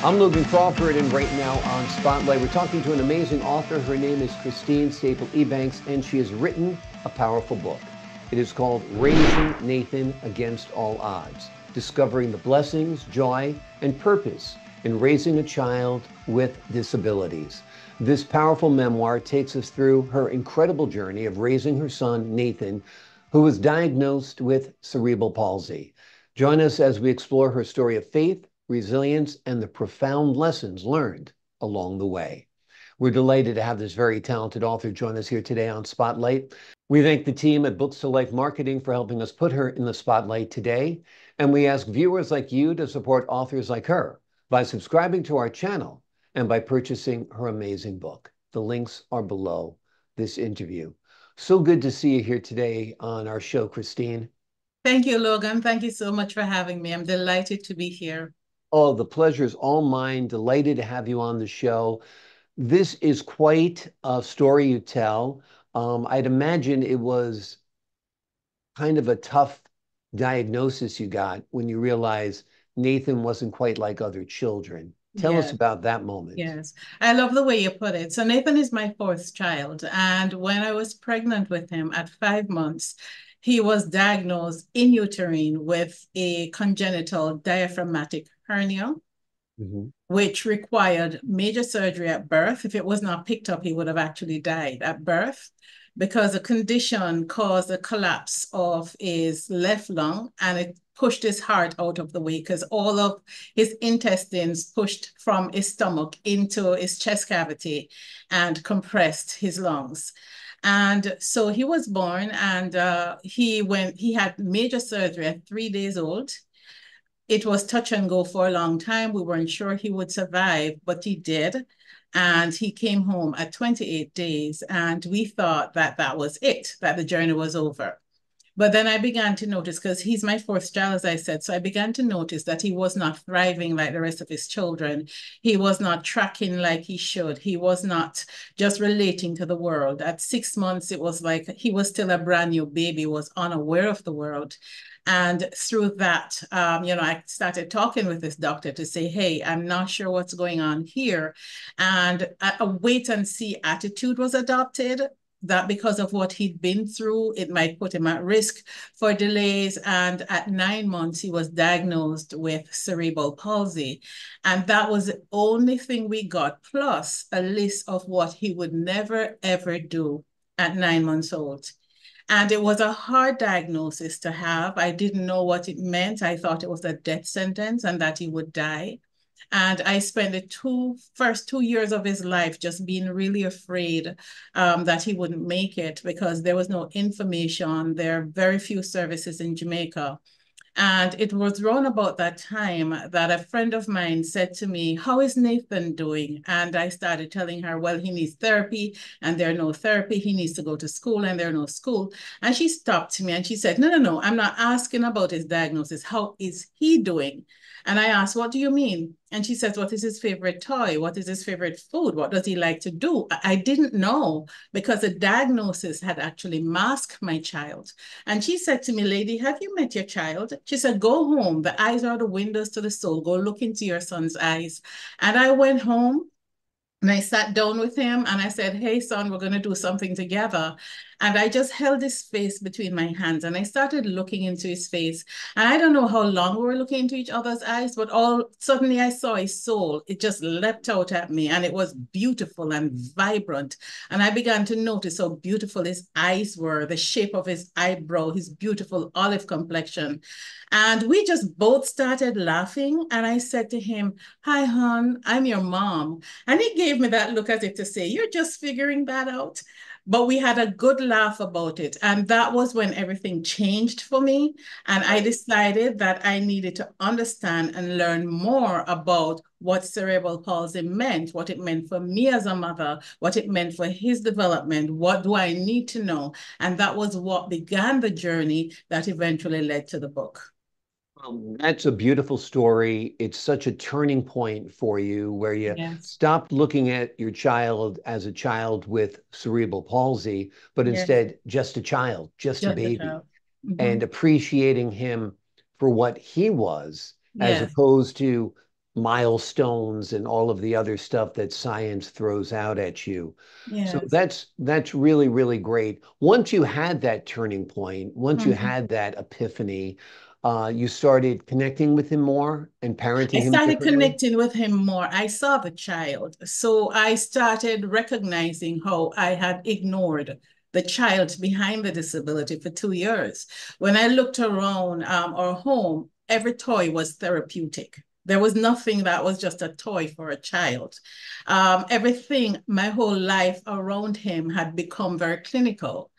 I'm Logan Crawford, and right now on Spotlight, we're talking to an amazing author. Her name is Christine Staple Ebanks, and she has written a powerful book. It is called Raising Nathan Against All Odds, discovering the blessings, joy, and purpose in raising a child with disabilities. This powerful memoir takes us through her incredible journey of raising her son, Nathan, who was diagnosed with cerebral palsy. Join us as we explore her story of faith, resilience, and the profound lessons learned along the way. We're delighted to have this very talented author join us here today on Spotlight. We thank the team at Books to Life Marketing for helping us put her in the spotlight today. And we ask viewers like you to support authors like her by subscribing to our channel and by purchasing her amazing book. The links are below this interview. So good to see you here today on our show, Christine. Thank you, Logan. Thank you so much for having me. I'm delighted to be here. Oh, the pleasure is all mine. Delighted to have you on the show. This is quite a story you tell. I'd imagine it was kind of a tough diagnosis you got when you realized Nathan wasn't quite like other children. Tell us Yes, about that moment. yes. I love the way you put it. So Nathan is my fourth child. And when I was pregnant with him at 5 months, he was diagnosed in uterine with a congenital diaphragmatic hernia, Mhm. which required major surgery at birth. If it was not picked up, he would have actually died at birth because the condition caused a collapse of his left lung and it pushed his heart out of the way because all of his intestines pushed from his stomach into his chest cavity and compressed his lungs. And so he was born and he had major surgery at 3 days old. It was touch and go for a long time. We weren't sure he would survive, but he did. And he came home at 28 days, and we thought that that was it, that the journey was over. But then I began to notice, because he's my fourth child, as I said, so I began to notice that he was not thriving like the rest of his children. He was not tracking like he should. He was not just relating to the world. At 6 months, it was like he was still a brand new baby, was unaware of the world. And through that, I started talking with this doctor to say, hey, I'm not sure what's going on here. And a wait and see attitude was adopted, that because of what he'd been through, it might put him at risk for delays. And at 9 months, he was diagnosed with cerebral palsy. And that was the only thing we got, plus a list of what he would never, ever do at 9 months old. And it was a hard diagnosis to have. I didn't know what it meant. I thought it was a death sentence and that he would die. And I spent the first 2 years of his life just being really afraid that he wouldn't make it because there was no information. There are very few services in Jamaica. And it was around about that time that a friend of mine said to me, how is Nathan doing? And I started telling her, well, he needs therapy and there's no therapy. He needs to go to school and there's no school. And she stopped me and she said, no, no, no, I'm not asking about his diagnosis. How is he doing? And I asked, what do you mean? And she says, what is his favorite toy? What is his favorite food? What does he like to do? I didn't know because the diagnosis had actually masked my child. And she said to me, lady, have you met your child? She said, go home. The eyes are the windows to the soul. Go look into your son's eyes. And I went home and I sat down with him and I said, hey, son, we're going to do something together. And I just held his face between my hands and I started looking into his face. And I don't know how long we were looking into each other's eyes, but all suddenly I saw his soul. It just leapt out at me and it was beautiful and vibrant. And I began to notice how beautiful his eyes were, the shape of his eyebrow, his beautiful olive complexion. And we just both started laughing. And I said to him, hi, hon, I'm your mom. And he gave me that look as if to say, you're just figuring that out. But we had a good laugh about it. And that was when everything changed for me. And I decided that I needed to understand and learn more about what cerebral palsy meant, what it meant for me as a mother, what it meant for his development, what do I need to know? And that was what began the journey that eventually led to the book. That's a beautiful story. It's such a turning point for you where you Yes, stopped looking at your child as a child with cerebral palsy, but yes, instead just a child, just a just a baby, child. Mm-hmm. and appreciating him for what he was, as Yes, opposed to milestones and all of the other stuff that science throws out at you. So Yes. that's really, really great. Once you had that turning point, once you Mhm. had that epiphany, you started connecting with him more and I parenting him started differently. connecting with him more. I saw the child. So I started recognizing how I had ignored the child behind the disability for 2 years. When I looked around our home, every toy was therapeutic. There was nothing that was just a toy for a child. Everything, my whole life around him had become very clinical.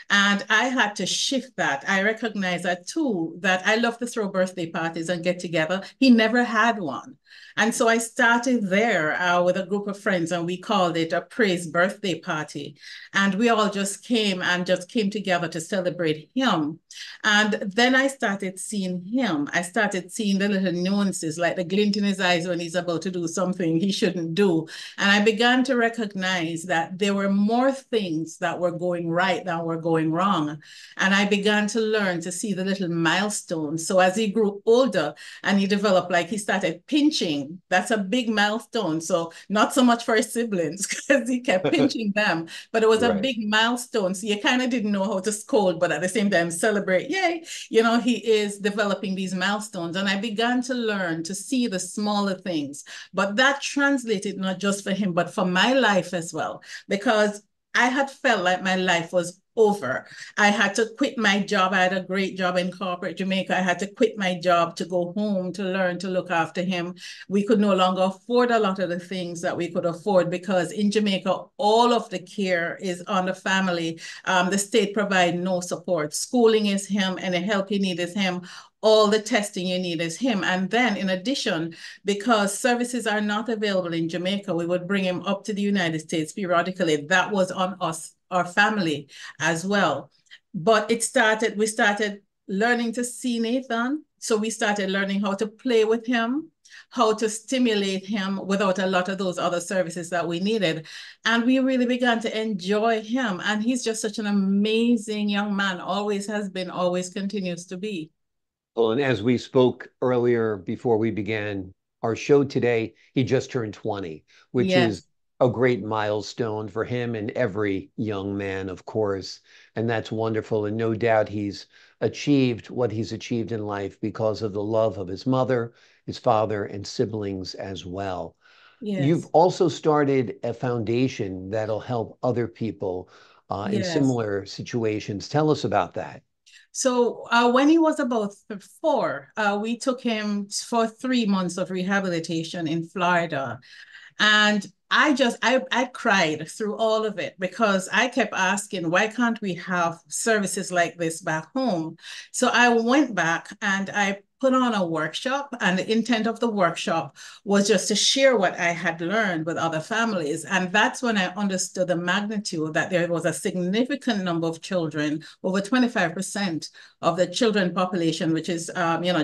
And I had to shift that. I recognize that too, that I love to throw birthday parties and get together. He never had one. And so I started there with a group of friends, and we called it a praise birthday party. And we all just came together to celebrate him. And then I started seeing him. I started seeing the little nuances, like the glint in his eyes when he's about to do something he shouldn't do. And I began to recognize that there were more things that were going right than were going wrong. And I began to learn to see the little milestones. So as he grew older and he developed, like he started pinching, that's a big milestone. So not so much for his siblings because he kept pinching them, but it was a Right. big milestone. So you kind of didn't know how to scold, but at the same time celebrate. Yay, you know, he is developing these milestones. And I began to learn to see the smaller things. But that translated not just for him, but for my life as well, because I had felt like my life was over. I had to quit my job. I had a great job in corporate Jamaica. I had to quit my job to go home to learn to look after him. We could no longer afford a lot of the things that we could afford because in Jamaica, all of the care is on the family. The state provides no support. Schooling is him, and the help you need is him. All the testing you need is him. And then, in addition, because services are not available in Jamaica, we would bring him up to the United States periodically. That was on us, our family as well. But we started learning to see Nathan. So we started learning how to play with him, how to stimulate him without a lot of those other services that we needed. And we really began to enjoy him. And he's just such an amazing young man, always has been, always continues to be. Well, and as we spoke earlier before we began our show today, he just turned 20, which is Yes, a great milestone for him and every young man, of course. And that's wonderful. And no doubt he's achieved what he's achieved in life because of the love of his mother, his father, and siblings as well. You've yes, also started a foundation that'll help other people in yes. similar situations. Tell us about that. So when he was about 4, we took him for 3 months of rehabilitation in Florida. And I cried through all of it because I kept asking, why can't we have services like this back home? So I went back and I put on a workshop, and the intent of the workshop was just to share what I had learned with other families. And that's when I understood the magnitude that there was a significant number of children, over 25% of the children population, which is,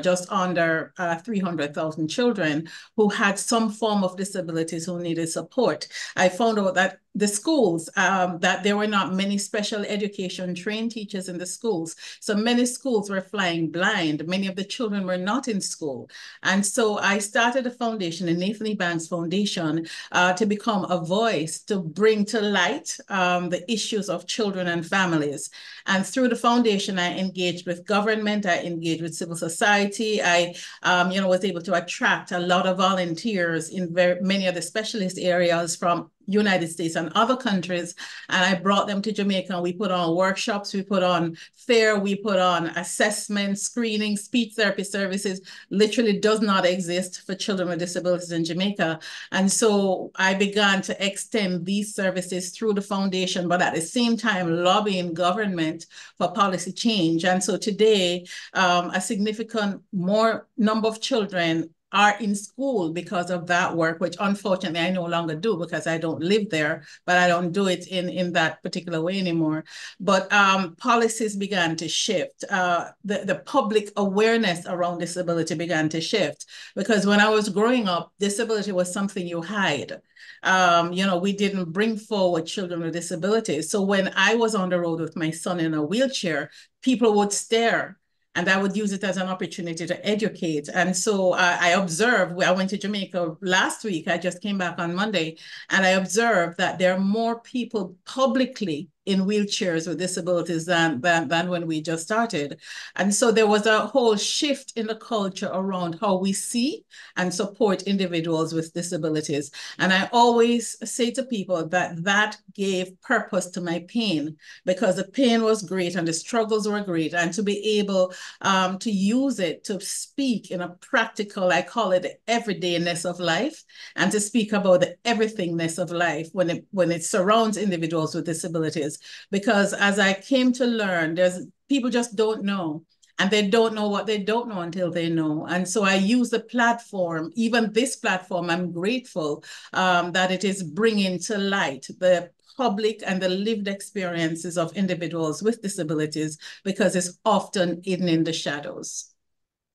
just under 300,000 children who had some form of disabilities who needed support. I found out that the schools, that there were not many special education trained teachers in the schools. So many schools were flying blind. Many of the children were not in school. And so I started a foundation, the Nathan Ebanks Foundation, to become a voice to bring to light the issues of children and families. And through the foundation, I engaged with government, I engaged with civil society. I was able to attract a lot of volunteers in many of the specialist areas from United States and other countries. And I brought them to Jamaica, and we put on workshops, we put on fair, we put on assessment, screening, speech therapy services. Literally does not exist for children with disabilities in Jamaica. And so I began to extend these services through the foundation, but at the same time lobbying government for policy change. And so today, a significant more number of children are in school because of that work, which unfortunately I no longer do because I don't live there, but I don't do it in that particular way anymore. But policies began to shift. The public awareness around disability began to shift because when I was growing up, disability was something you hide. We didn't bring forward children with disabilities. So when I was on the road with my son in a wheelchair, people would stare and I would use it as an opportunity to educate. And so I observed, I went to Jamaica last week, I just came back on Monday, and I observed that there are more people publicly in wheelchairs with disabilities than when we just started. And so there was a whole shift in the culture around how we see and support individuals with disabilities. And I always say to people that that gave purpose to my pain, because the pain was great and the struggles were great. And to be able to use it to speak in a practical, I call it the everydayness of life, and to speak about the everythingness of life when it surrounds individuals with disabilities. Because as I came to learn, there's people just don't know. And they don't know what they don't know until they know. And so I use the platform, even this platform, I'm grateful that it is bringing to light the public and the lived experiences of individuals with disabilities, because it's often hidden in the shadows.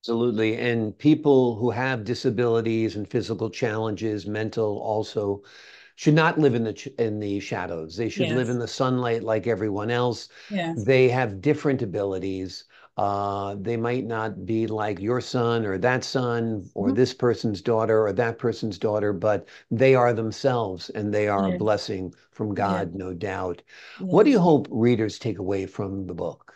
Absolutely. And people who have disabilities and physical challenges, mental also, should not live in the shadows. They should live Yes. in the sunlight like everyone else. Yes. They have different abilities. They might not be like your son or that son or Mhm. this person's daughter or that person's daughter, but they are themselves and they are a Yes. blessing from Yes. God, no doubt. What do you Yes. hope readers take away from the book?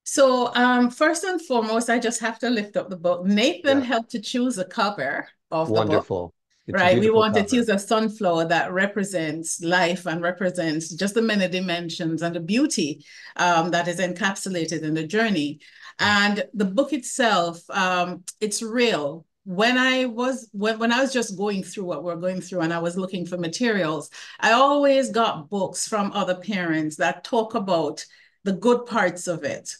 So first and foremost, I just have to lift up the book. Nathan Yeah, helped to choose the cover of the book. wonderful. It's a Right. We beautiful wanted to cover. use a sunflower that represents life and represents just the many dimensions and the beauty that is encapsulated in the journey. And the book itself, it's real. When I was just going through what we're going through and I was looking for materials, I always got books from other parents that talk about the good parts of it,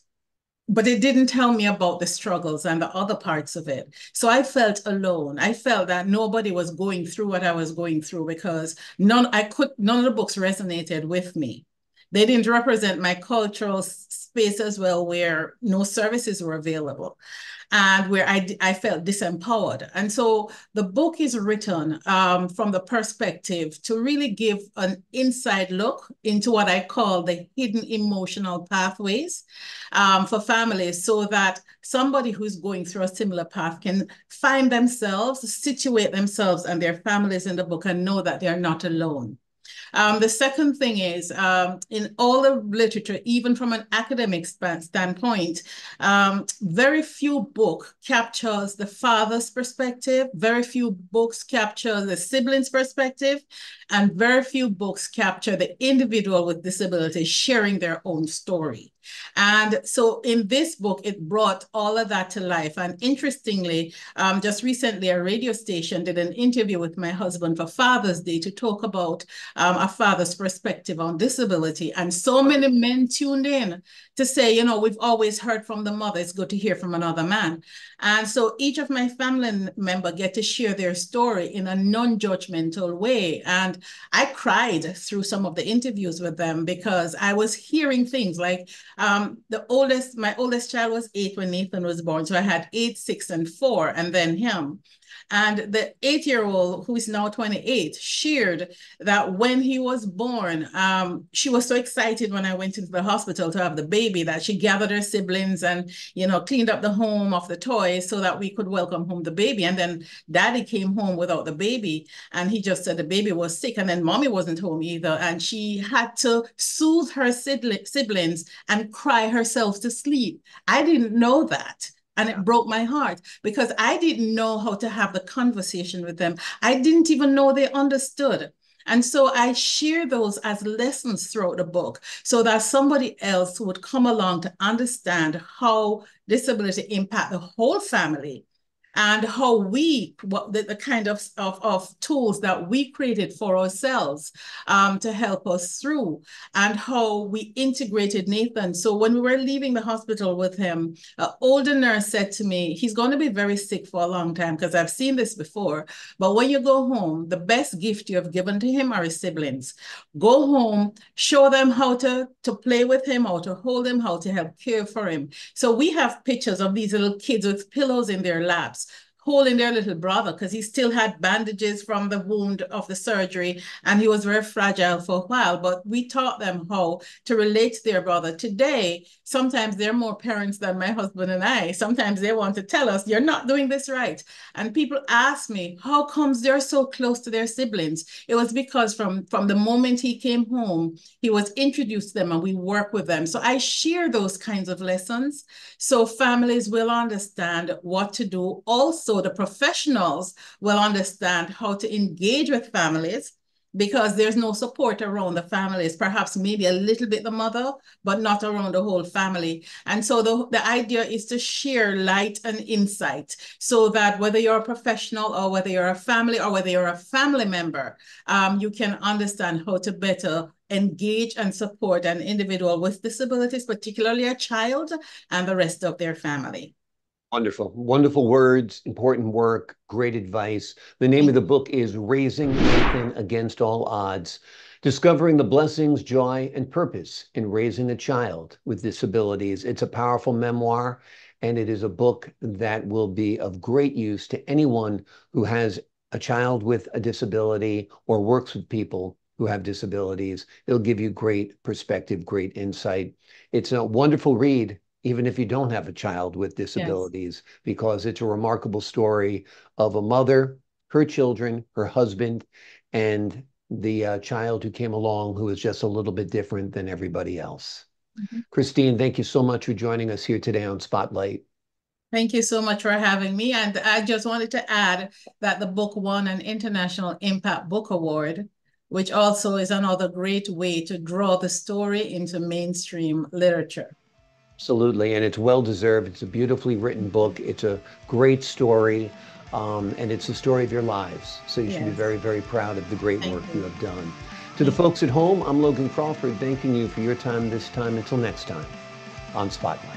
but it didn't tell me about the struggles and the other parts of it. So I felt alone. I felt that nobody was going through what I was going through, because none of the books resonated with me. They didn't represent my cultural space as well, where no services were available and where I felt disempowered. And so the book is written from the perspective to really give an inside look into what I call the hidden emotional pathways for families, so that somebody who's going through a similar path can find themselves, situate themselves and their families in the book, and know that they're not alone. The second thing is, in all the literature, even from an academic standpoint, very few book captures the father's perspective, very few books capture the sibling's perspective, and very few books capture the individual with disability sharing their own story. And so in this book, it brought all of that to life. And interestingly, just recently, a radio station did an interview with my husband for Father's Day to talk about a father's perspective on disability. And so many men tuned in to say, you know, we've always heard from the mother. It's good to hear from another man. And so each of my family members get to share their story in a non-judgmental way. And I cried through some of the interviews with them, because I was hearing things like, my oldest child was 8 when Nathan was born. So I had 8, 6, and 4, and then him. And the 8-year-old, who is now 28, shared that when he was born, she was so excited when I went into the hospital to have the baby that she gathered her siblings and, you know, cleaned up the home of the toys so that we could welcome home the baby. And then daddy came home without the baby, and he just said the baby was sick. And then mommy wasn't home either. And she had to soothe her siblings and cry herself to sleep. I didn't know that. And it broke my heart, because I didn't know how to have the conversation with them. I didn't even know they understood. And so I share those as lessons throughout the book, so that somebody else would come along to understand how disability impact the whole family, and how what the kind of tools that we created for ourselves to help us through, and how we integrated Nathan. So when we were leaving the hospital with him, an older nurse said to me, he's going to be very sick for a long time, because I've seen this before. But when you go home, the best gift you have given to him are his siblings. Go home, show them how to play with him, how to hold him, how to help care for him. So we have pictures of these little kids with pillows in their laps, holding their little brother because he still had bandages from the wound of the surgery and he was very fragile for a while. But we taught them how to relate to their brother. Today, sometimes they're more parents than my husband and I. Sometimes they want to tell us, you're not doing this right. And people ask me, how comes they're so close to their siblings? It was because from the moment he came home, he was introduced to them and we work with them. So I share those kinds of lessons so families will understand what to do. Also, the professionals will understand how to engage with families because there's no support around the families, perhaps maybe a little bit the mother, but not around the whole family. And so the idea is to share light and insight so that whether you're a professional or whether you're a family or whether you're a family member, you can understand how to better engage and support an individual with disabilities, particularly a child, and the rest of their family. Wonderful. Wonderful words, important work, great advice. The name of the book is Raising Nathan Against All Odds, Discovering the Blessings, Joy, and Purpose in Raising a Child with Disabilities. It's a powerful memoir, and it is a book that will be of great use to anyone who has a child with a disability or works with people who have disabilities. It'll give you great perspective, great insight. It's a wonderful read, even if you don't have a child with disabilities, yes, because it's a remarkable story of a mother, her children, her husband, and the child who came along who is just a little bit different than everybody else. Mm-hmm. Christine, thank you so much for joining us here today on Spotlight. Thank you so much for having me. And I just wanted to add that the book won an International Impact Book Award, which also is another great way to draw the story into mainstream literature. Absolutely, and it's well-deserved. It's a beautifully written book. It's a great story, and it's the story of your lives. So you should be very, very proud of the great work you have done. To the folks at home, I'm Logan Crawford, thanking you for your time this time. Until next time on Spotlight.